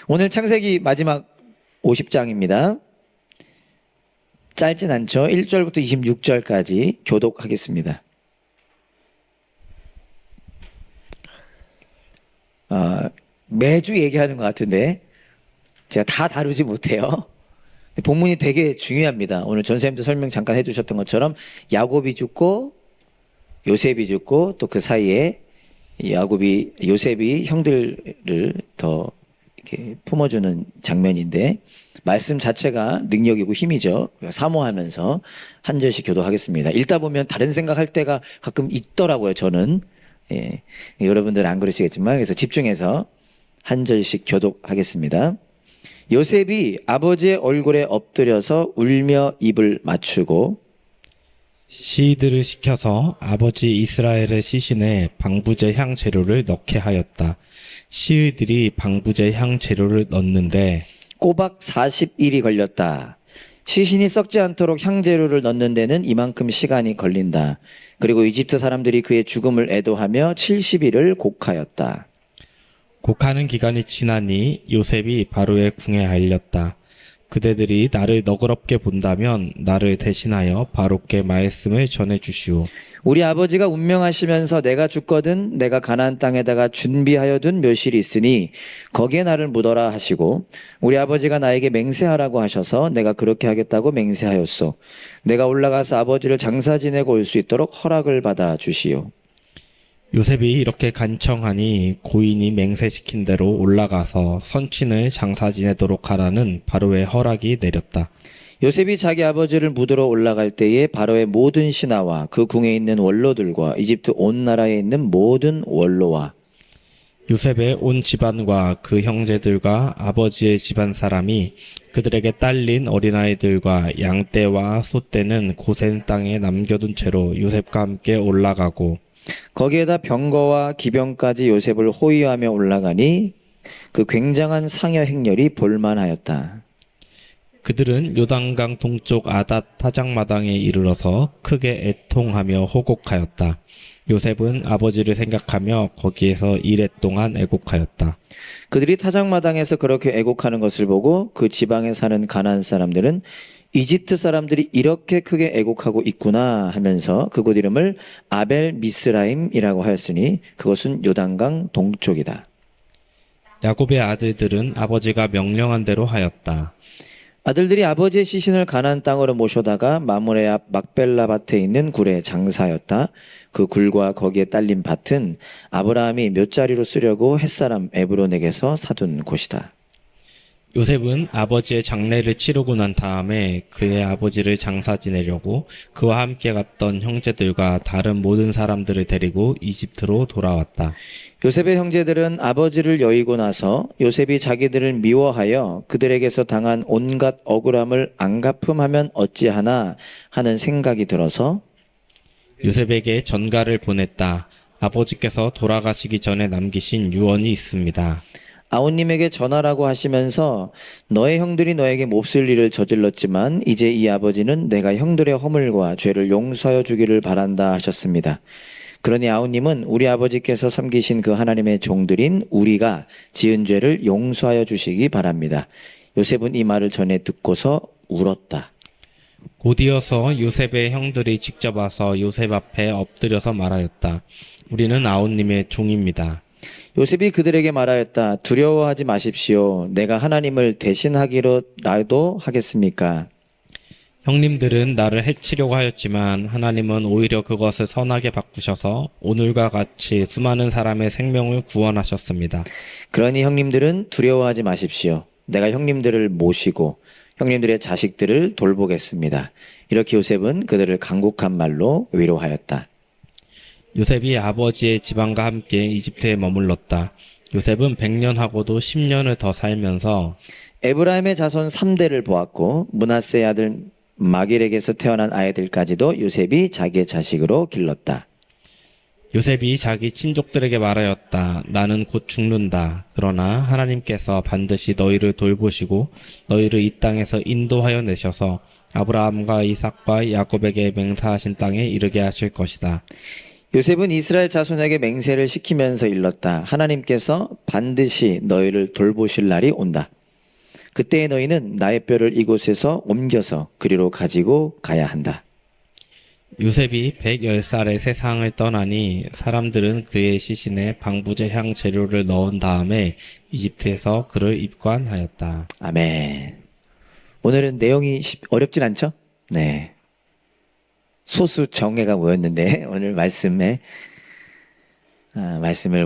오늘 창세기 마지막 50장입니다. 짧진 않죠. 1절부터 26절까지 교독하겠습니다. 매주 얘기하는 것 같은데 제가 다 다루지 못해요. 본문이 되게 중요합니다. 오늘 전사님도 설명 잠깐 해주셨던 것처럼 야곱이 죽고 요셉이 죽고 또 그 사이에 요셉이 형들을 더 이렇게 품어주는 장면인데 말씀 자체가 능력이고 힘이죠. 사모하면서 한 절씩 교도하겠습니다. 읽다 보면 다른 생각할 때가 가끔 있더라고요. 저는 여러분들은 안 그러시겠지만 그래서 집중해서 한 절씩 교독하겠습니다. 요셉이 아버지의 얼굴에 엎드려서 울며 입을 맞추고 시위들을 시켜서 아버지 이스라엘의 시신에 방부제 향 재료를 넣게 하였다. 시위들이 방부제 향 재료를 넣는데 꼬박 40일이 걸렸다. 시신이 썩지 않도록 향재료를 넣는 데는 이만큼 시간이 걸린다. 그리고 이집트 사람들이 그의 죽음을 애도하며 70일을 곡하였다. 곡하는 기간이 지나니 요셉이 바로의 궁에 알렸다. 그대들이 나를 너그럽게 본다면 나를 대신하여 바로께 말씀을 전해주시오. 우리 아버지가 운명하시면서 내가 죽거든 내가 가나안 땅에다가 준비하여 둔 묘실이 있으니 거기에 나를 묻어라 하시고 우리 아버지가 나에게 맹세하라고 하셔서 내가 그렇게 하겠다고 맹세하였소. 내가 올라가서 아버지를 장사 지내고 올 수 있도록 허락을 받아 주시오. 요셉이 이렇게 간청하니 고인이 맹세시킨 대로 올라가서 선친을 장사 지내도록 하라는 바로의 허락이 내렸다. 요셉이 자기 아버지를 묻으러 올라갈 때에 바로의 모든 신하와 그 궁에 있는 원로들과 이집트 온 나라에 있는 모든 원로와 요셉의 온 집안과 그 형제들과 아버지의 집안 사람이 그들에게 딸린 어린아이들과 양떼와 소떼는 고센 땅에 남겨둔 채로 요셉과 함께 올라가고 거기에다 병거와 기병까지 요셉을 호위하며 올라가니 그 굉장한 상여 행렬이 볼만하였다. 그들은 요단강 동쪽 아닷 타작마당에 이르러서 크게 애통하며 호곡하였다. 요셉은 아버지를 생각하며 거기에서 이레 동안 애곡하였다. 그들이 타작마당에서 그렇게 애곡하는 것을 보고 그 지방에 사는 가나안 사람들은 이집트 사람들이 이렇게 크게 애곡하고 있구나 하면서 그곳 이름을 아벨 미스라임이라고 하였으니 그것은 요단강 동쪽이다. 야곱의 아들들은 아버지가 명령한 대로 하였다. 아들들이 아버지의 시신을 가나안 땅으로 모셔다가 마므레 앞 막벨라 밭에 있는 굴에 장사하였다. 그 굴과 거기에 딸린 밭은 아브라함이 묘자리로 쓰려고 햇사람 에브론에게서 사둔 곳이다. 요셉은 아버지의 장례를 치르고 난 다음에 그의 아버지를 장사 지내려고 그와 함께 갔던 형제들과 다른 모든 사람들을 데리고 이집트로 돌아왔다. 요셉의 형제들은 아버지를 여의고 나서 요셉이 자기들을 미워하여 그들에게서 당한 온갖 억울함을 안 갚음하면 어찌하나 하는 생각이 들어서 요셉에게 전가를 보냈다. 아버지께서 돌아가시기 전에 남기신 유언이 있습니다. 아우님에게 전하라고 하시면서 너의 형들이 너에게 몹쓸 일을 저질렀지만 이제 이 아버지는 내가 형들의 허물과 죄를 용서하여 주기를 바란다 하셨습니다. 그러니 아우님은 우리 아버지께서 섬기신 그 하나님의 종들인 우리가 지은 죄를 용서하여 주시기 바랍니다. 요셉은 이 말을 전해 듣고서 울었다. 곧이어서 요셉의 형들이 직접 와서 요셉 앞에 엎드려서 말하였다. 우리는 아우님의 종입니다. 요셉이 그들에게 말하였다. 두려워하지 마십시오. 내가 하나님을 대신하기로라도 하겠습니까? 형님들은 나를 해치려고 하였지만 하나님은 오히려 그것을 선하게 바꾸셔서 오늘과 같이 수많은 사람의 생명을 구원하셨습니다. 그러니 형님들은 두려워하지 마십시오. 내가 형님들을 모시고 형님들의 자식들을 돌보겠습니다. 이렇게 요셉은 그들을 간곡한 말로 위로하였다. 요셉이 아버지의 집안과 함께 이집트에 머물렀다. 요셉은 100년하고도 10년을 더 살면서 에브라임의 자손 3대를 보았고 므낫세의 아들 마길에게서 태어난 아이들까지도 요셉이 자기의 자식으로 길렀다. 요셉이 자기 친족들에게 말하였다. 나는 곧 죽는다. 그러나 하나님께서 반드시 너희를 돌보시고 너희를 이 땅에서 인도하여 내셔서 아브라함과 이삭과 야곱에게 맹세하신 땅에 이르게 하실 것이다. 요셉은 이스라엘 자손에게 맹세를 시키면서 일렀다. 하나님께서 반드시 너희를 돌보실 날이 온다. 그때에 너희는 나의 뼈를 이곳에서 옮겨서 그리로 가지고 가야 한다. 요셉이 110살에 세상을 떠나니 사람들은 그의 시신에 방부제 향 재료를 넣은 다음에 이집트에서 그를 입관하였다. 아멘. 오늘은 내용이 어렵진 않죠? 네. 소수 정예가 모였는데 오늘 말씀을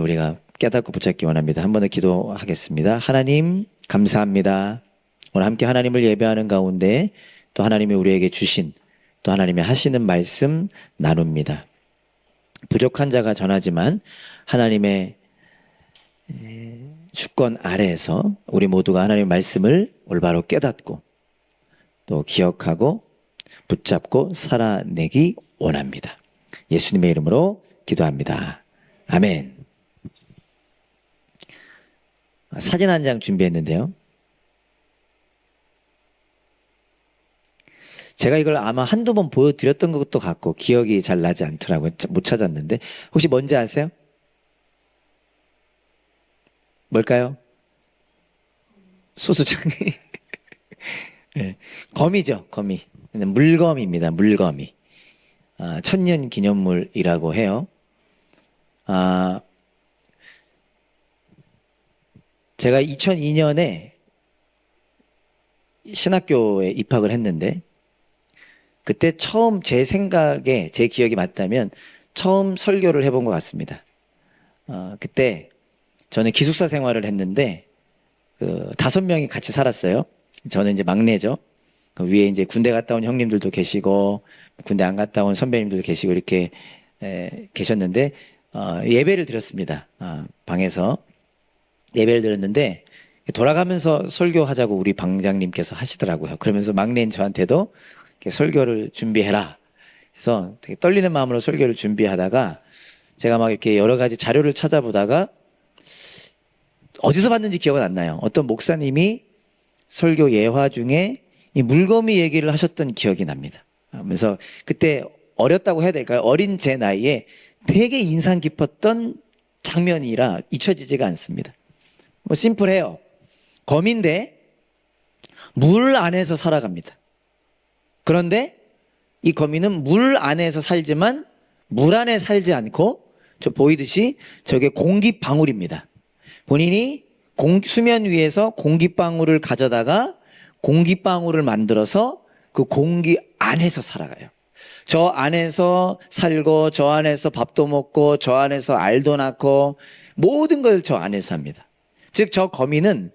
우리가 깨닫고 붙잡기 원합니다. 한 번 더 기도하겠습니다. 하나님 감사합니다. 오늘 함께 하나님을 예배하는 가운데 또 하나님이 우리에게 주신 또 하나님이 하시는 말씀 나눕니다. 부족한 자가 전하지만 하나님의 주권 아래에서 우리 모두가 하나님의 말씀을 올바로 깨닫고 또 기억하고 붙잡고 살아내기 원합니다. 예수님의 이름으로 기도합니다. 아멘. 사진 한 장 준비했는데요. 제가 이걸 아마 한두 번 보여드렸던 것도 같고 기억이 잘 나지 않더라고요. 못 찾았는데 혹시 뭔지 아세요? 뭘까요? 소수장이 네. 거미죠. 거미. 물거미입니다. 물거미. 천년 기념물이라고 해요. 제가 2002년에 신학교에 입학을 했는데 그때 처음 제 생각에 제 기억이 맞다면 처음 설교를 해본 것 같습니다. 그때 저는 기숙사 생활을 했는데 5명이 같이 살았어요. 저는 이제 막내죠. 그 위에 이제 군대 갔다 온 형님들도 계시고 군대 안 갔다 온 선배님들도 계시고 이렇게 계셨는데 예배를 드렸습니다. 방에서 예배를 드렸는데 돌아가면서 설교하자고 우리 방장님께서 하시더라고요. 그러면서 막내인 저한테도 이렇게 설교를 준비해라. 그래서 되게 떨리는 마음으로 설교를 준비하다가 제가 막 이렇게 여러 가지 자료를 찾아보다가 어디서 봤는지 기억은 안 나요. 어떤 목사님이 설교 예화 중에 이 물거미 얘기를 하셨던 기억이 납니다. 그래서 그때 어렸다고 해야 될까요? 어린 제 나이에 되게 인상 깊었던 장면이라 잊혀지지가 않습니다. 뭐 심플해요. 거미인데 물 안에서 살아갑니다. 그런데 이 거미는 물 안에서 살지만 물 안에 살지 않고 저 보이듯이 저게 공기방울입니다. 본인이 수면 위에서 공기방울을 가져다가 공기방울을 만들어서 그 공기 안에서 살아가요. 저 안에서 살고 저 안에서 밥도 먹고 저 안에서 알도 낳고 모든 걸 저 안에서 합니다. 즉 저 거미는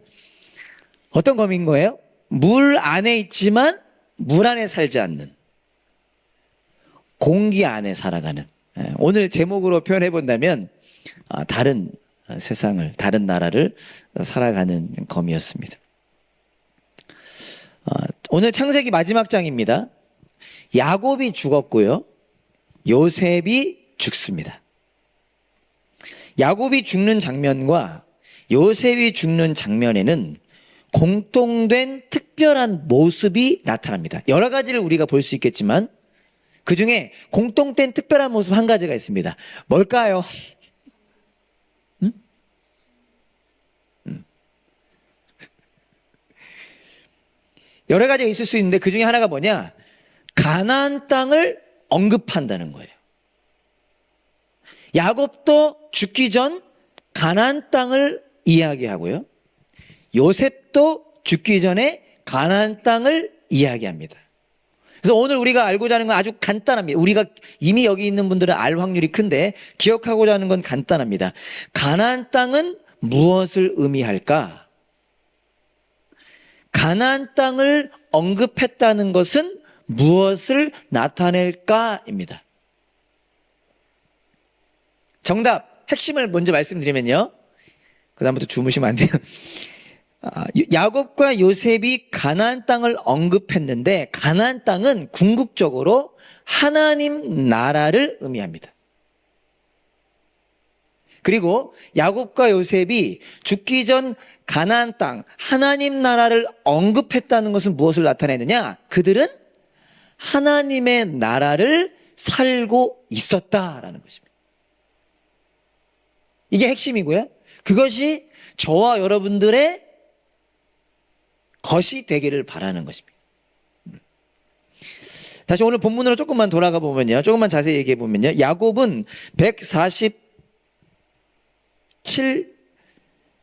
어떤 거미인 거예요? 물 안에 있지만 물 안에 살지 않는 공기 안에 살아가는 오늘 제목으로 표현해 본다면 다른 세상을 다른 나라를 살아가는 거미였습니다. 오늘 창세기 마지막 장입니다. 야곱이 죽었고요. 요셉이 죽습니다. 야곱이 죽는 장면과 요셉이 죽는 장면에는 공통된 특별한 모습이 나타납니다. 여러 가지를 우리가 볼 수 있겠지만 그 중에 공통된 특별한 모습 한 가지가 있습니다. 뭘까요? 여러 가지가 있을 수 있는데 그 중에 하나가 뭐냐? 가나안 땅을 언급한다는 거예요. 야곱도 죽기 전 가나안 땅을 이야기하고요. 요셉도 죽기 전에 가나안 땅을 이야기합니다. 그래서 오늘 우리가 알고자 하는 건 아주 간단합니다. 우리가 이미 여기 있는 분들은 알 확률이 큰데 기억하고자 하는 건 간단합니다. 가나안 땅은 무엇을 의미할까? 가나안 땅을 언급했다는 것은 무엇을 나타낼까입니다. 정답, 핵심을 먼저 말씀드리면요. 그 다음부터 주무시면 안 돼요. 야곱과 요셉이 가나안 땅을 언급했는데 가나안 땅은 궁극적으로 하나님 나라를 의미합니다. 그리고 야곱과 요셉이 죽기 전 가나안 땅 하나님 나라를 언급했다는 것은 무엇을 나타내느냐? 그들은 하나님의 나라를 살고 있었다라는 것입니다. 이게 핵심이고요. 그것이 저와 여러분들의 것이 되기를 바라는 것입니다. 다시 오늘 본문으로 조금만 돌아가 보면요. 조금만 자세히 얘기해 보면요. 야곱은 147,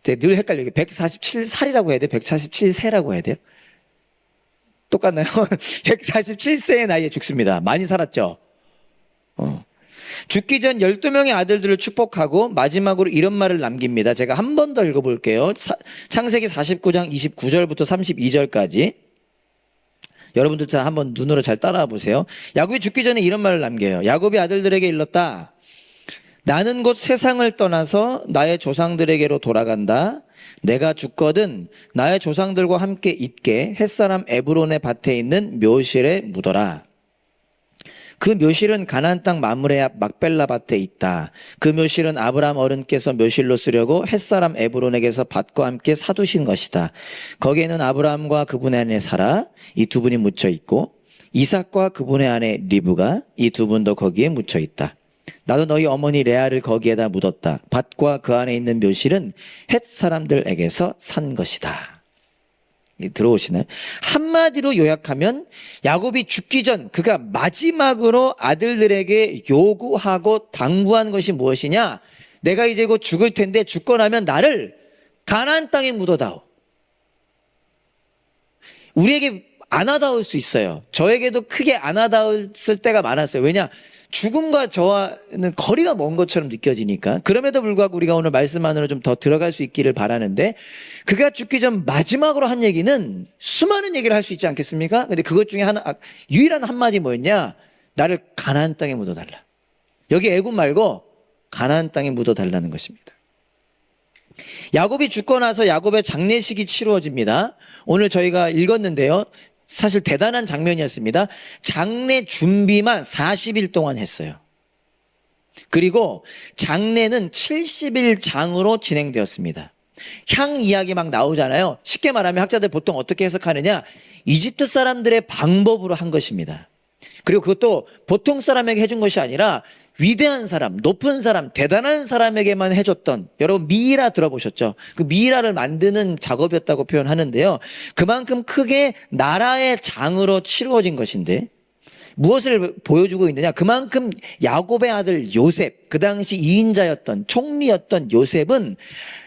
늘 헷갈려요. 147살이라고 해야 돼요? 147세라고 해야 돼요? 똑같나요? 147세의 나이에 죽습니다. 많이 살았죠? 죽기 전 12명의 아들들을 축복하고 마지막으로 이런 말을 남깁니다. 제가 한 번 더 읽어볼게요. 창세기 49장 29절부터 32절까지. 여러분들 자 한번 눈으로 잘 따라와 보세요. 야곱이 죽기 전에 이런 말을 남겨요. 야곱이 아들들에게 일렀다. 나는 곧 세상을 떠나서 나의 조상들에게로 돌아간다. 내가 죽거든 나의 조상들과 함께 있게 햇사람 에브론의 밭에 있는 묘실에 묻어라. 그 묘실은 가나안 땅 마므레 앞 막벨라 밭에 있다. 그 묘실은 아브라함 어른께서 묘실로 쓰려고 햇사람 에브론에게서 밭과 함께 사두신 것이다. 거기에는 아브라함과 그분의 아내 사라 이 두 분이 묻혀 있고 이삭과 그분의 아내 리브가 이 두 분도 거기에 묻혀 있다. 나도 너희 어머니 레아를 거기에다 묻었다. 밭과 그 안에 있는 묘실은 헷 사람들에게서 산 것이다. 들어오시나요? 한마디로 요약하면 야곱이 죽기 전 그가 마지막으로 아들들에게 요구하고 당부한 것이 무엇이냐? 내가 이제 곧 죽을 텐데 죽고 나면 나를 가나안 땅에 묻어다오. 우리에게 안 와닿을 수 있어요. 저에게도 크게 안 와닿았을 때가 많았어요. 왜냐? 죽음과 저와는 거리가 먼 것처럼 느껴지니까. 그럼에도 불구하고 우리가 오늘 말씀 안으로 좀 더 들어갈 수 있기를 바라는데, 그가 죽기 전 마지막으로 한 얘기는 수많은 얘기를 할 수 있지 않겠습니까? 근데 그것 중에 유일한 한마디 뭐였냐? 나를 가나안 땅에 묻어달라. 여기 애굽 말고 가나안 땅에 묻어달라는 것입니다. 야곱이 죽고 나서 야곱의 장례식이 치루어집니다. 오늘 저희가 읽었는데요. 사실 대단한 장면이었습니다. 장례 준비만 40일 동안 했어요. 그리고 장례는 70일 장으로 진행되었습니다. 향 이야기 막 나오잖아요. 쉽게 말하면 학자들 보통 어떻게 해석하느냐? 이집트 사람들의 방법으로 한 것입니다. 그리고 그것도 보통 사람에게 해준 것이 아니라 위대한 사람, 높은 사람, 대단한 사람에게만 해줬던, 여러분 미이라 들어보셨죠? 그 미이라를 만드는 작업이었다고 표현하는데요. 그만큼 크게 나라의 장으로 치루어진 것인데 무엇을 보여주고 있느냐? 그만큼 야곱의 아들 요셉, 그 당시 2인자였던 총리였던 요셉은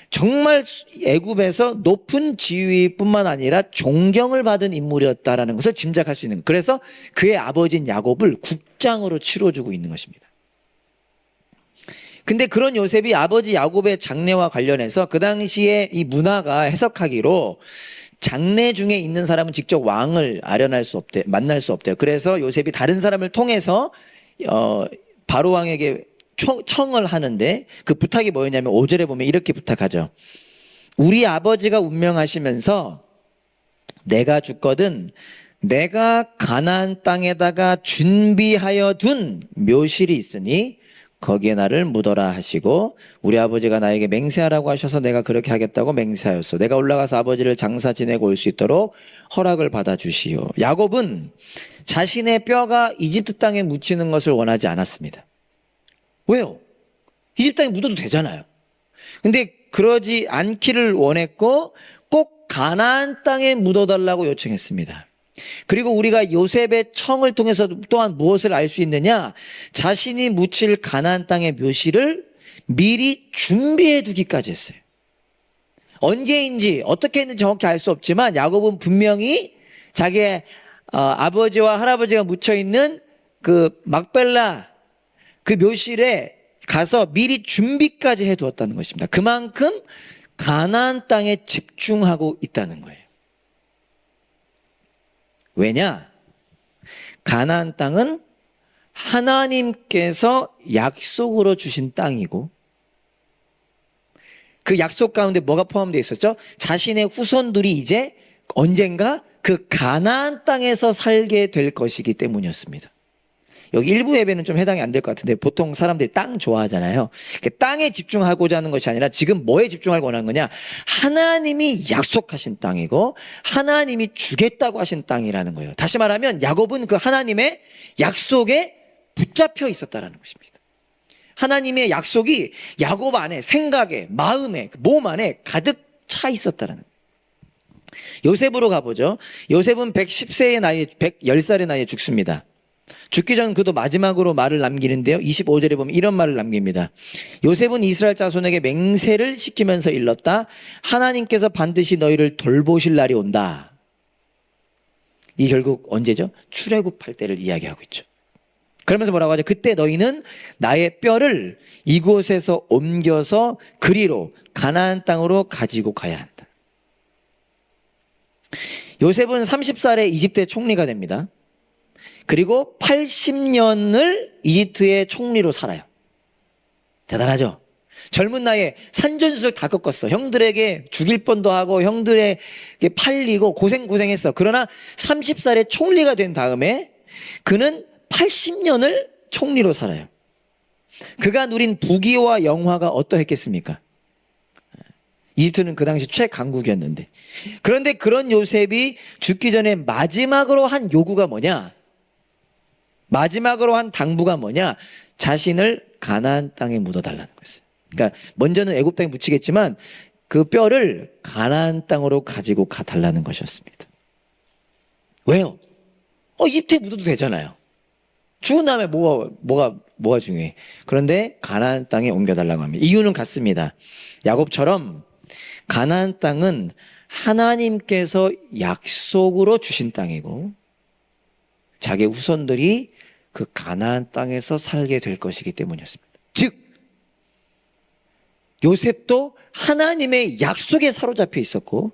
정말 애굽에서 높은 지위뿐만 아니라 존경을 받은 인물이었다라는 것을 짐작할 수 있는, 그래서 그의 아버지인 야곱을 국장으로 치러주고 있는 것입니다. 근데 그런 요셉이 아버지 야곱의 장례와 관련해서 그 당시에 이 문화가 해석하기로 장례 중에 있는 사람은 직접 왕을 아련할 수 없대, 만날 수 없대요. 그래서 요셉이 다른 사람을 통해서 바로 왕에게 청을 하는데 그 부탁이 뭐였냐면 5절에 보면 이렇게 부탁하죠. 우리 아버지가 운명하시면서 내가 죽거든 내가 가나안 땅에다가 준비하여 둔 묘실이 있으니 거기에 나를 묻어라 하시고 우리 아버지가 나에게 맹세하라고 하셔서 내가 그렇게 하겠다고 맹세하였어. 내가 올라가서 아버지를 장사 지내고 올 수 있도록 허락을 받아 주시오. 야곱은 자신의 뼈가 이집트 땅에 묻히는 것을 원하지 않았습니다. 왜요? 이집트 땅에 묻어도 되잖아요. 근데 그러지 않기를 원했고 꼭 가나안 땅에 묻어달라고 요청했습니다. 그리고 우리가 요셉의 청을 통해서 또한 무엇을 알 수 있느냐? 자신이 묻힐 가나안 땅의 묘실을 미리 준비해 두기까지 했어요. 언제인지 어떻게 했는지 정확히 알 수 없지만 야곱은 분명히 자기의 아버지와 할아버지가 묻혀 있는 그 막벨라 그 묘실에 가서 미리 준비까지 해두었다는 것입니다. 그만큼 가나안 땅에 집중하고 있다는 거예요. 왜냐? 가나안 땅은 하나님께서 약속으로 주신 땅이고 그 약속 가운데 뭐가 포함되어 있었죠? 자신의 후손들이 이제 언젠가 그 가나안 땅에서 살게 될 것이기 때문이었습니다. 여기 일부 예배는 좀 해당이 안 될 것 같은데 보통 사람들이 땅 좋아하잖아요. 땅에 집중하고자 하는 것이 아니라 지금 뭐에 집중하고 원하는 거냐? 하나님이 약속하신 땅이고 하나님이 주겠다고 하신 땅이라는 거예요. 다시 말하면 야곱은 그 하나님의 약속에 붙잡혀 있었다라는 것입니다. 하나님의 약속이 야곱 안에, 생각에, 마음에, 몸 안에 가득 차 있었다라는 거예요. 요셉으로 가보죠. 요셉은 110세의 나이에, 110살의 나이에 죽습니다. 죽기 전 그도 마지막으로 말을 남기는데요. 25절에 보면 이런 말을 남깁니다. 요셉은 이스라엘 자손에게 맹세를 시키면서 일렀다. 하나님께서 반드시 너희를 돌보실 날이 온다. 이 결국 언제죠? 출애굽할 때를 이야기하고 있죠. 그러면서 뭐라고 하죠? 그때 너희는 나의 뼈를 이곳에서 옮겨서 그리로 가나안 땅으로 가지고 가야 한다. 요셉은 30살에 이집트의 총리가 됩니다. 그리고 80년을 이집트의 총리로 살아요. 대단하죠? 젊은 나이에 산전수적 다 꺾었어. 형들에게 죽일 뻔도 하고 형들에게 팔리고 고생했어. 그러나 30살에 총리가 된 다음에 그는 80년을 총리로 살아요. 그가 누린 부귀와 영화가 어떠했겠습니까? 이집트는 그 당시 최강국이었는데. 그런데 그런 요셉이 죽기 전에 마지막으로 한 요구가 뭐냐? 마지막으로 한 당부가 뭐냐? 자신을 가나안 땅에 묻어달라는 거였어요. 그러니까 먼저는 애굽 땅에 묻히겠지만 그 뼈를 가나안 땅으로 가지고 가달라는 것이었습니다. 왜요? 이집트에 묻어도 되잖아요. 죽은 다음에 뭐가 중요해? 그런데 가나안 땅에 옮겨달라고 합니다. 이유는 같습니다. 야곱처럼 가나안 땅은 하나님께서 약속으로 주신 땅이고 자기 후손들이 그 가나안 땅에서 살게 될 것이기 때문이었습니다. 즉 요셉도 하나님의 약속에 사로잡혀 있었고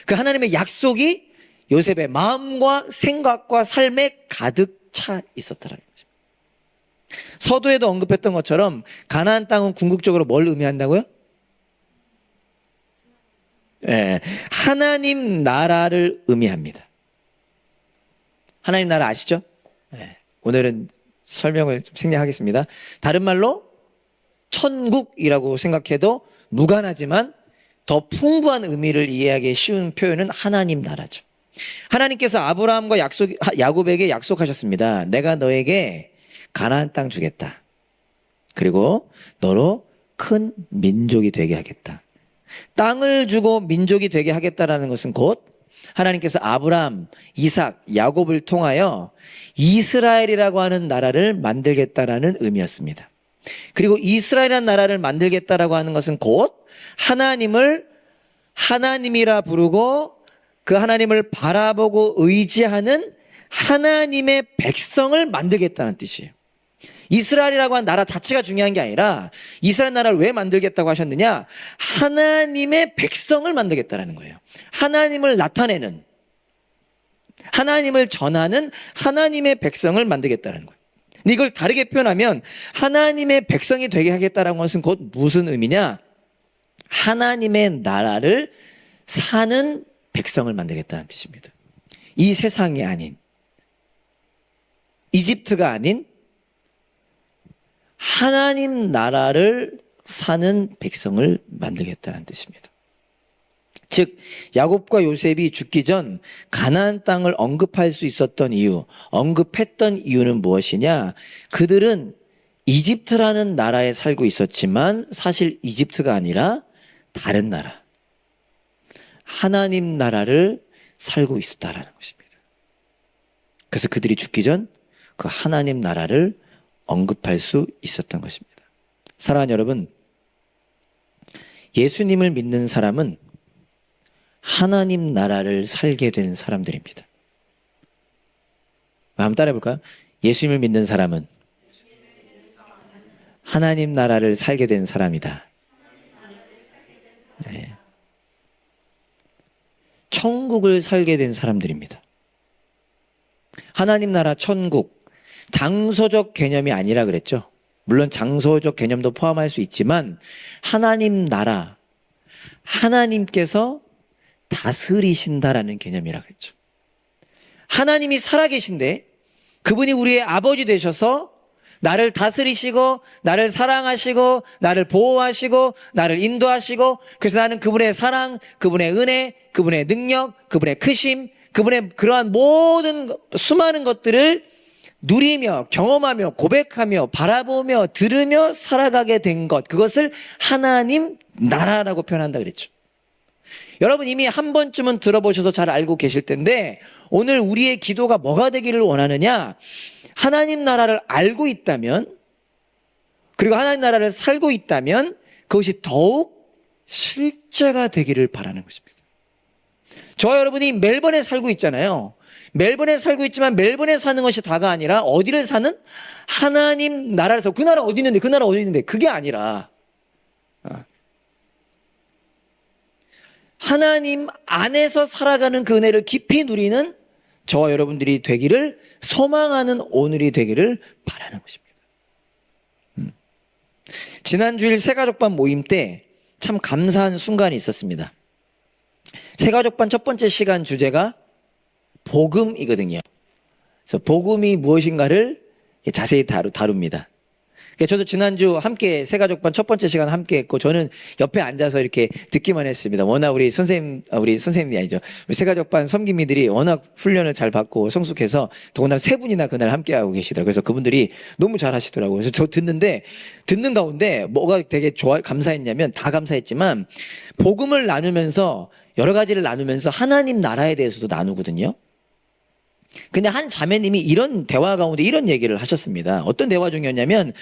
그 하나님의 약속이 요셉의 마음과 생각과 삶에 가득 차 있었다라는 것입니다. 서두에도 언급했던 것처럼 가나안 땅은 궁극적으로 뭘 의미한다고요? 네, 하나님 나라를 의미합니다. 하나님 나라 아시죠? 네, 오늘은 설명을 좀 생략하겠습니다. 다른 말로 천국이라고 생각해도 무관하지만 더 풍부한 의미를 이해하기 쉬운 표현은 하나님 나라죠. 하나님께서 아브라함과 야곱에게 약속하셨습니다. 내가 너에게 가나안 땅 주겠다. 그리고 너로 큰 민족이 되게 하겠다. 땅을 주고 민족이 되게 하겠다라는 것은 곧 하나님께서 아브라함, 이삭, 야곱을 통하여 이스라엘이라고 하는 나라를 만들겠다라는 의미였습니다. 그리고 이스라엘이라는 나라를 만들겠다라고 하는 것은 곧 하나님을 하나님이라 부르고 그 하나님을 바라보고 의지하는 하나님의 백성을 만들겠다는 뜻이에요. 이스라엘이라고 하는 나라 자체가 중요한 게 아니라 이스라엘 나라를 왜 만들겠다고 하셨느냐? 하나님의 백성을 만들겠다는 거예요. 하나님을 나타내는, 하나님을 전하는 하나님의 백성을 만들겠다는 거예요. 근데 이걸 다르게 표현하면 하나님의 백성이 되게 하겠다는 것은 곧 무슨 의미냐? 하나님의 나라를 사는 백성을 만들겠다는 뜻입니다. 이 세상이 아닌, 이집트가 아닌 하나님 나라를 사는 백성을 만들겠다는 뜻입니다. 즉 야곱과 요셉이 죽기 전 가나안 땅을 언급할 수 있었던 이유, 언급했던 이유는 무엇이냐? 그들은 이집트라는 나라에 살고 있었지만 사실 이집트가 아니라 다른 나라, 하나님 나라를 살고 있었다라는 것입니다. 그래서 그들이 죽기 전 그 하나님 나라를 언급할 수 있었던 것입니다. 사랑하는 여러분, 예수님을 믿는 사람은 하나님 나라를 살게 된 사람들입니다. 한번 따라해 볼까요? 예수님을 믿는 사람은 하나님 나라를 살게 된 사람이다. 네. 천국을 살게 된 사람들입니다. 하나님 나라 천국, 장소적 개념이 아니라 그랬죠. 물론 장소적 개념도 포함할 수 있지만 하나님 나라, 하나님께서 다스리신다라는 개념이라 그랬죠. 하나님이 살아계신데 그분이 우리의 아버지 되셔서 나를 다스리시고 나를 사랑하시고 나를 보호하시고 나를 인도하시고 그래서 나는 그분의 사랑, 그분의 은혜, 그분의 능력, 그분의 크심, 그분의 그러한 모든 수많은 것들을 누리며 경험하며 고백하며 바라보며 들으며 살아가게 된 것, 그것을 하나님 나라라고 표현한다 그랬죠. 여러분 이미 한 번쯤은 들어보셔서 잘 알고 계실 텐데 오늘 우리의 기도가 뭐가 되기를 원하느냐? 하나님 나라를 알고 있다면, 그리고 하나님 나라를 살고 있다면 그것이 더욱 실제가 되기를 바라는 것입니다. 저와 여러분이 멜번에 살고 있잖아요. 멜번에 살고 있지만 멜번에 사는 것이 다가 아니라 어디를 사는? 하나님 나라에서. 그 나라 어디 있는데? 그 나라 어디 있는데? 그게 아니라 하나님 안에서 살아가는 그 은혜를 깊이 누리는 저와 여러분들이 되기를 소망하는 오늘이 되기를 바라는 것입니다. 지난 주일 새가족반 모임 때 참 감사한 순간이 있었습니다. 새가족반 첫 번째 시간 주제가 복음이거든요. 그래서 복음이 무엇인가를 자세히 다룹니다. 저도 지난주 함께 새가족반 첫 번째 시간 함께 했고 저는 옆에 앉아서 이렇게 듣기만 했습니다. 워낙 우리 선생님이 아니죠. 우리 새가족반 섬김이들이 워낙 훈련을 잘 받고 성숙해서 더군다나 세 분이나 그날 함께 하고 계시더라고요. 그래서 그분들이 너무 잘 하시더라고요. 그래서 저 듣는 가운데 뭐가 되게 감사했냐면, 다 감사했지만 복음을 나누면서 여러 가지를 나누면서 하나님 나라에 대해서도 나누거든요. 근데 한 자매님이 이런 대화 가운데 이런 얘기를 하셨습니다. 어떤 대화 중이었냐면,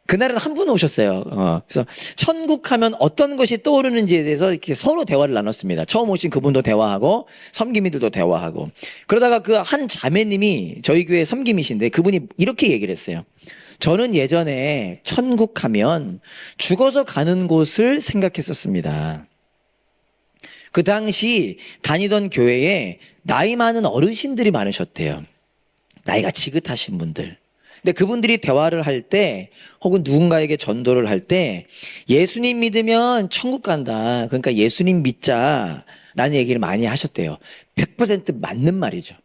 그날은 한 분 오셨어요. 그래서 천국 하면 어떤 것이 떠오르는지에 대해서 이렇게 서로 대화를 나눴습니다. 처음 오신 그분도 대화하고, 섬김이들도 대화하고. 그러다가 그 한 자매님이 저희 교회 섬김이신데 그분이 이렇게 얘기를 했어요. 저는 예전에 천국 하면 죽어서 가는 곳을 생각했었습니다. 그 당시 다니던 교회에 나이 많은 어르신들이 많으셨대요. 나이가 지긋하신 분들. 근데 그분들이 대화를 할 때 혹은 누군가에게 전도를 할 때 예수님 믿으면 천국 간다. 그러니까 예수님 믿자라는 얘기를 많이 하셨대요. 100% 맞는 말이죠.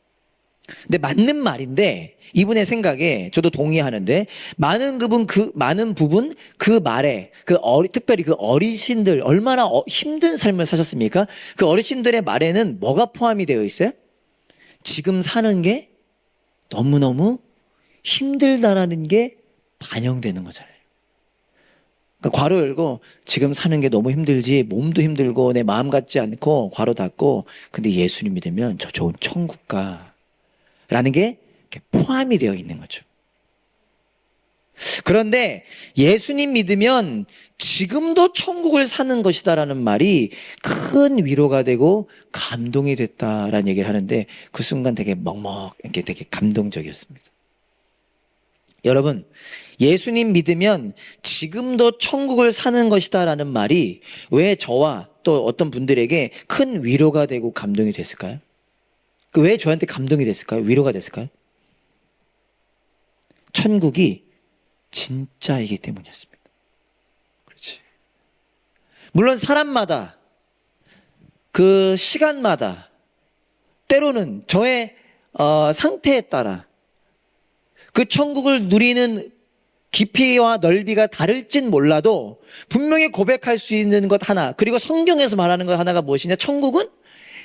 근데 맞는 말인데 이분의 생각에 저도 동의하는데 많은 부분 그 말에 특별히 그 어르신들 얼마나 힘든 삶을 사셨습니까? 그 어르신들의 말에는 뭐가 포함이 되어 있어요? 지금 사는 게 너무너무 힘들다라는 게 반영되는 거잖아요. 그러니까 괄호 열고 지금 사는 게 너무 힘들지, 몸도 힘들고 내 마음 같지 않고 괄호 닫고, 근데 예수님 믿으면 저 좋은 천국 가 라는 게 포함이 되어 있는 거죠. 그런데 예수님 믿으면 지금도 천국을 사는 것이다라는 말이 큰 위로가 되고 감동이 됐다라는 얘기를 하는데 그 순간 되게 이렇게 되게 감동적이었습니다. 여러분, 예수님 믿으면 지금도 천국을 사는 것이다라는 말이 왜 저와 또 어떤 분들에게 큰 위로가 되고 감동이 됐을까요? 왜 저한테 감동이 됐을까요? 위로가 됐을까요? 천국이 진짜이기 때문이었습니다. 그렇지. 물론 사람마다 그 시간마다 때로는 저의 상태에 따라 그 천국을 누리는 깊이와 넓이가 다를진 몰라도 분명히 고백할 수 있는 것 하나, 그리고 성경에서 말하는 것 하나가 무엇이냐? 천국은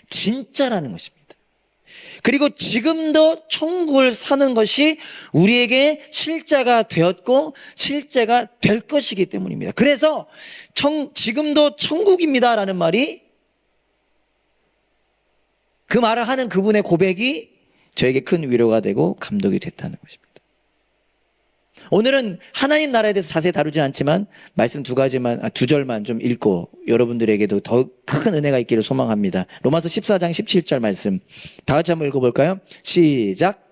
진짜라는 것입니다. 그리고 지금도 천국을 사는 것이 우리에게 실제가 되었고 실제가 될 것이기 때문입니다. 그래서 지금도 천국입니다라는 말이, 그 말을 하는 그분의 고백이 저에게 큰 위로가 되고 감동이 됐다는 것입니다. 오늘은 하나님 나라에 대해서 자세히 다루진 않지만 말씀 두 절만 좀 읽고 여러분들에게도 더 큰 은혜가 있기를 소망합니다. 로마서 14장 17절 말씀 다 같이 한번 읽어볼까요? 시작.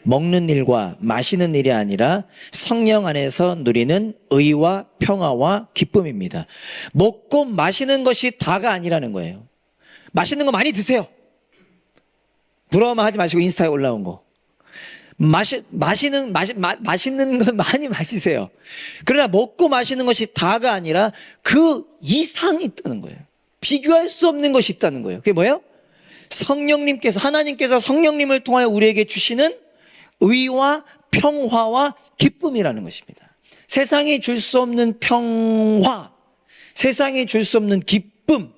먹는 일과 마시는 일이 아니라 성령 안에서 누리는 의와 평화와 기쁨입니다. 먹고 마시는 것이 다가 아니라는 거예요. 맛있는 거 많이 드세요. 부러워만 하지 마시고 인스타에 올라온 거. 맛있는 건 많이 마시세요. 그러나 먹고 마시는 것이 다가 아니라 그 이상이 있다는 거예요. 비교할 수 없는 것이 있다는 거예요. 그게 뭐예요? 하나님께서 성령님을 통하여 우리에게 주시는 의와 평화와 기쁨이라는 것입니다. 세상이 줄 수 없는 평화, 세상이 줄 수 없는 기쁨,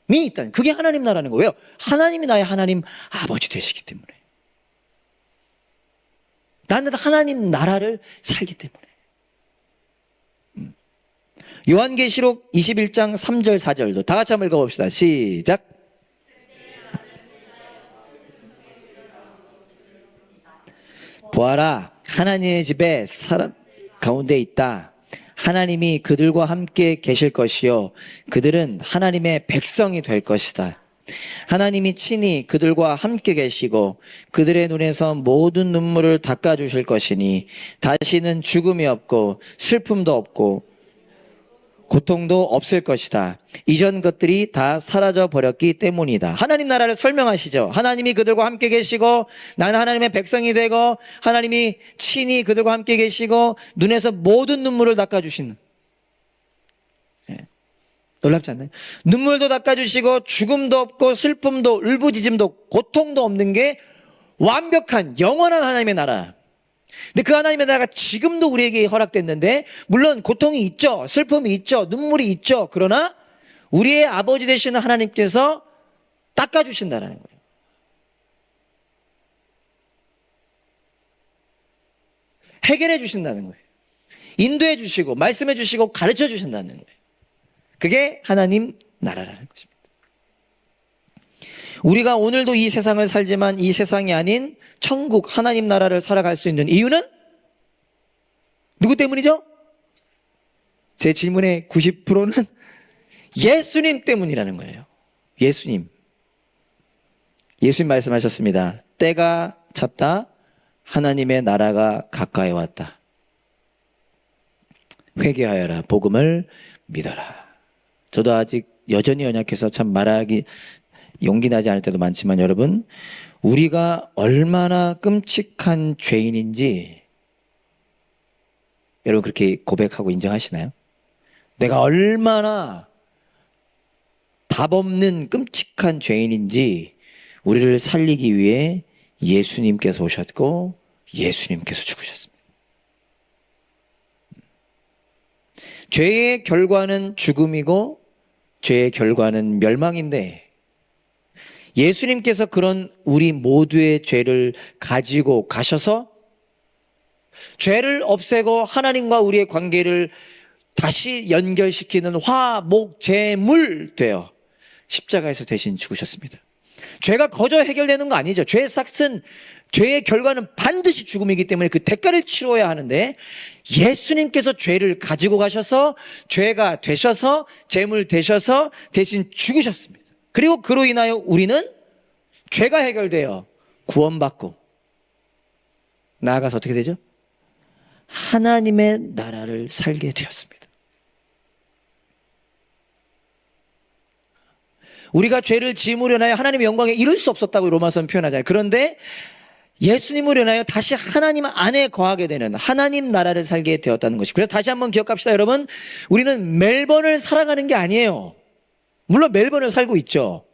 있다는, 그게 하나님 나라는 거예요. 왜요? 하나님이 나의 하나님 아버지 되시기 때문에. 나는 하나님 나라를 살기 때문에. 요한계시록 21장 3절 4절도 다 같이 한번 읽어봅시다. 시작. 보아라, 하나님의 집에 사람 가운데 있다. 하나님이 그들과 함께 계실 것이요 그들은 하나님의 백성이 될 것이다. 하나님이 친히 그들과 함께 계시고 그들의 눈에서 모든 눈물을 닦아주실 것이니 다시는 죽음이 없고 슬픔도 없고 고통도 없을 것이다. 이전 것들이 다 사라져 버렸기 때문이다. 하나님 나라를 설명하시죠. 하나님이 그들과 함께 계시고 나는 하나님의 백성이 되고 하나님이 친히 그들과 함께 계시고 눈에서 모든 눈물을 닦아주시는. 놀랍지 않나요? 눈물도 닦아주시고 죽음도 없고 슬픔도 울부짖음도 고통도 없는 게 완벽한 영원한 하나님의 나라. 근데 그 하나님의 나라가 지금도 우리에게 허락됐는데 물론 고통이 있죠. 슬픔이 있죠. 눈물이 있죠. 그러나 우리의 아버지 되시는 하나님께서 닦아주신다는 거예요. 해결해 주신다는 거예요. 인도해 주시고 말씀해 주시고 가르쳐 주신다는 거예요. 그게 하나님 나라라는 것입니다. 우리가 오늘도 이 세상을 살지만 이 세상이 아닌 천국 하나님 나라를 살아갈 수 있는 이유는 누구 때문이죠? 제 질문의 90%는 예수님 때문이라는 거예요. 예수님. 예수님 말씀하셨습니다. 때가 찼다. 하나님의 나라가 가까이 왔다. 회개하여라. 복음을 믿어라. 저도 아직 여전히 연약해서 참 말하기 용기 나지 않을 때도 많지만 여러분, 우리가 얼마나 끔찍한 죄인인지 여러분 그렇게 고백하고 인정하시나요? 내가 얼마나 답 없는 끔찍한 죄인인지 우리를 살리기 위해 예수님께서 오셨고 예수님께서 죽으셨습니다. 죄의 결과는 죽음이고 죄의 결과는 멸망인데 예수님께서 그런 우리 모두의 죄를 가지고 가셔서 죄를 없애고 하나님과 우리의 관계를 다시 연결시키는 화목제물 되어 십자가에서 대신 죽으셨습니다. 죄가 거저 해결되는 거 아니죠. 죄의 삭은, 죄의 결과는 반드시 죽음이기 때문에 그 대가를 치러야 하는데 예수님께서 죄를 가지고 가셔서 죄가 되셔서 제물 되셔서 대신 죽으셨습니다. 그리고 그로 인하여 우리는 죄가 해결되어 구원받고 나아가서 어떻게 되죠? 하나님의 나라를 살게 되었습니다. 우리가 죄를 지음으로 인하여 하나님의 영광에 이룰 수 없었다고 로마서는 표현하잖아요. 그런데 예수님으로 인하여 다시 하나님 안에 거하게 되는 하나님 나라를 살게 되었다는 것이고, 그래서 다시 한번 기억합시다. 여러분, 우리는 멜번을 살아가는 게 아니에요. 물론 멜번을 살고 있죠.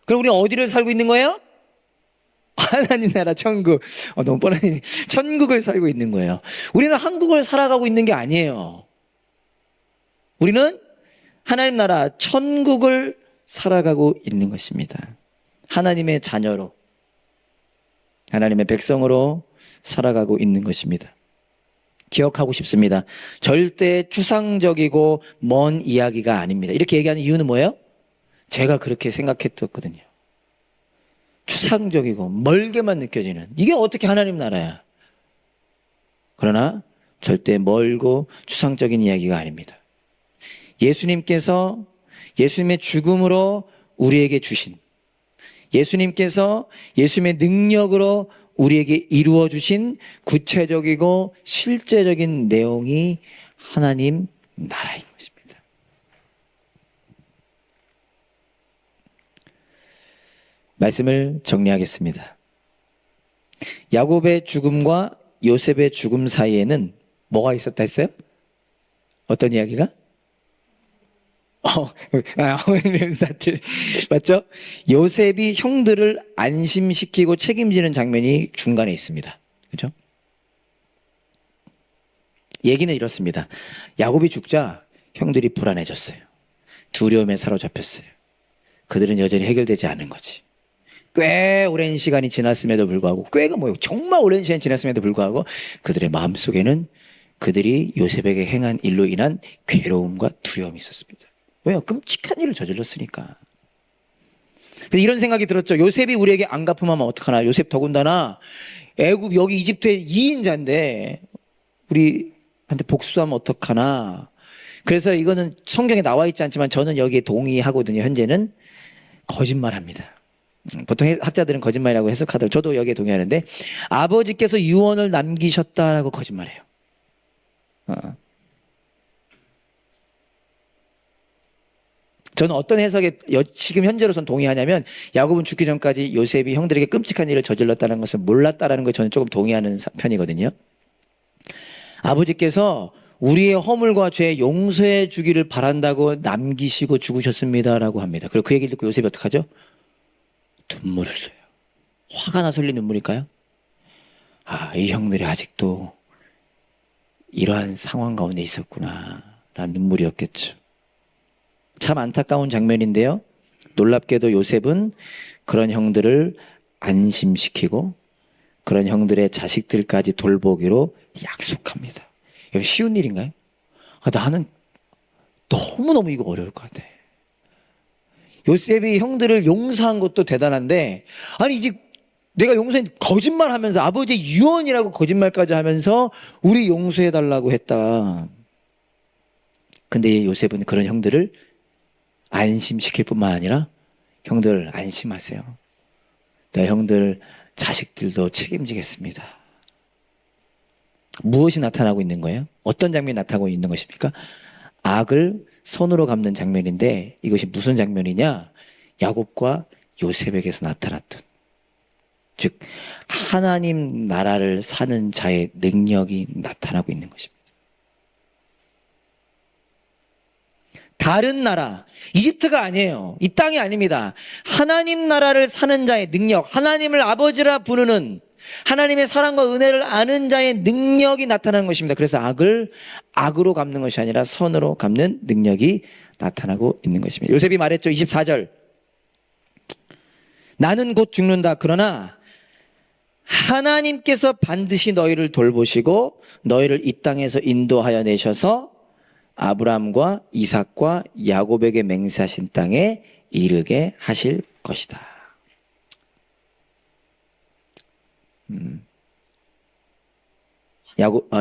그럼 우리는 어디를 살고 있는 거예요? 하나님 나라 천국. 너무 뻔하니 천국을 살고 있는 거예요. 우리는 한국을 살아가고 있는 게 아니에요. 우리는 하나님 나라 천국을 살아가고 있는 것입니다. 하나님의 자녀로, 하나님의 백성으로 살아가고 있는 것입니다. 기억하고 싶습니다. 절대 추상적이고 먼 이야기가 아닙니다. 이렇게 얘기하는 이유는 뭐예요? 제가 그렇게 생각했었거든요. 추상적이고 멀게만 느껴지는, 이게 어떻게 하나님 나라야? 그러나 절대 멀고 추상적인 이야기가 아닙니다. 예수님께서 예수님의 죽음으로 우리에게 주신, 예수님께서 예수님의 능력으로 우리에게 이루어 주신 구체적이고 실제적인 내용이 하나님 나라인 것입니다. 말씀을 정리하겠습니다. 야곱의 죽음과 요셉의 죽음 사이에는 뭐가 있었다 했어요? 어떤 이야기가? 맞죠? 요셉이 형들을 안심시키고 책임지는 장면이 중간에 있습니다. 그렇죠? 얘기는 이렇습니다. 야곱이 죽자 형들이 불안해졌어요. 두려움에 사로잡혔어요. 그들은 여전히 해결되지 않은 거지. 꽤 오랜 시간이 지났음에도 불구하고, 꽤가 뭐예요? 정말 오랜 시간이 지났음에도 불구하고 그들의 마음속에는 그들이 요셉에게 행한 일로 인한 괴로움과 두려움이 있었습니다. 왜요? 끔찍한 일을 저질렀으니까. 그래서 이런 생각이 들었죠. 요셉이 우리에게 안 갚으면 어떡하나. 요셉 더군다나 애굽 여기 이집트의 2인자인데 우리한테 복수하면 어떡하나. 그래서 이거는 성경에 나와 있지 않지만 저는 여기에 동의하거든요. 현재는 거짓말합니다. 보통 학자들은 거짓말이라고 해석하더라도 저도 여기에 동의하는데, 아버지께서 유언을 남기셨다라고 거짓말해요. 저는 어떤 해석에 지금 현재로선 동의하냐면, 야곱은 죽기 전까지 요셉이 형들에게 끔찍한 일을 저질렀다는 것을 몰랐다라는 걸 저는 조금 동의하는 편이거든요. 아버지께서 우리의 허물과 죄 용서해 주기를 바란다고 남기시고 죽으셨습니다라고 합니다. 그리고 그 얘기를 듣고 요셉이 어떡하죠? 눈물을 흘려요. 화가 나서 흘린 눈물일까요? 아, 이 형들이 아직도 이러한 상황 가운데 있었구나 라는 눈물이었겠죠. 참 안타까운 장면인데요. 놀랍게도 요셉은 그런 형들을 안심시키고 그런 형들의 자식들까지 돌보기로 약속합니다. 이거 쉬운 일인가요? 나는 너무너무 이거 어려울 것 같아. 요셉이 형들을 용서한 것도 대단한데, 아니 이제 내가 용서해, 거짓말하면서 아버지의 유언이라고 거짓말까지 하면서 우리 용서해달라고 했다. 근데 요셉은 그런 형들을 안심시킬 뿐만 아니라, 형들 안심하세요. 내 형들 자식들도 책임지겠습니다. 무엇이 나타나고 있는 거예요? 어떤 장면이 나타나고 있는 것입니까? 악을 손으로 갚는 장면인데, 이것이 무슨 장면이냐? 야곱과 요셉에게서 나타났던, 즉 하나님 나라를 사는 자의 능력이 나타나고 있는 것입니다. 다른 나라, 이집트가 아니에요. 이 땅이 아닙니다. 하나님 나라를 사는 자의 능력, 하나님을 아버지라 부르는, 하나님의 사랑과 은혜를 아는 자의 능력이 나타나는 것입니다. 그래서 악을 악으로 갚는 것이 아니라 선으로 갚는 능력이 나타나고 있는 것입니다. 요셉이 말했죠. 24절. 나는 곧 죽는다. 그러나 하나님께서 반드시 너희를 돌보시고 너희를 이 땅에서 인도하여 내셔서 아브라함과 이삭과 야곱에게 맹세하신 땅에 이르게 하실 것이다.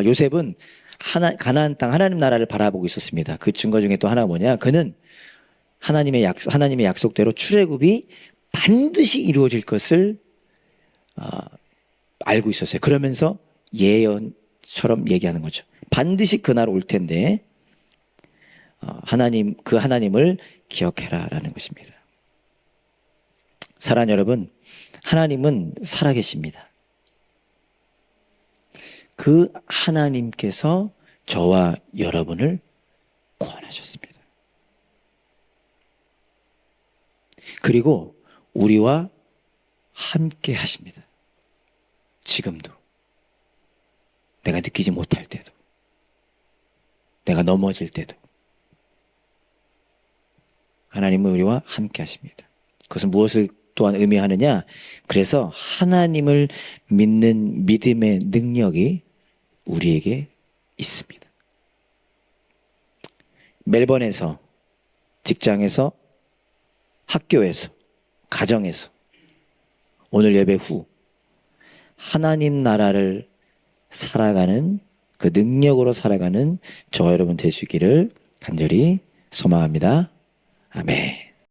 요셉은 가나안 땅 하나님 나라를 바라보고 있었습니다. 그 증거 중에 또 하나가 뭐냐? 그는 하나님의 약속대로 출애굽이 반드시 이루어질 것을 알고 있었어요. 그러면서 예언처럼 얘기하는 거죠. 반드시 그날 올 텐데 그 하나님을 기억해라라는 것입니다. 사랑하는 여러분, 하나님은 살아계십니다. 그 하나님께서 저와 여러분을 구원하셨습니다. 그리고 우리와 함께 하십니다. 지금도. 내가 느끼지 못할 때도. 내가 넘어질 때도. 하나님은 우리와 함께 하십니다. 그것은 무엇을 또한 의미하느냐? 그래서 하나님을 믿는 믿음의 능력이 우리에게 있습니다. 멜번에서, 직장에서, 학교에서, 가정에서 오늘 예배 후 하나님 나라를 살아가는, 그 능력으로 살아가는 저와 여러분 될 수 있기를 간절히 소망합니다. 아멘.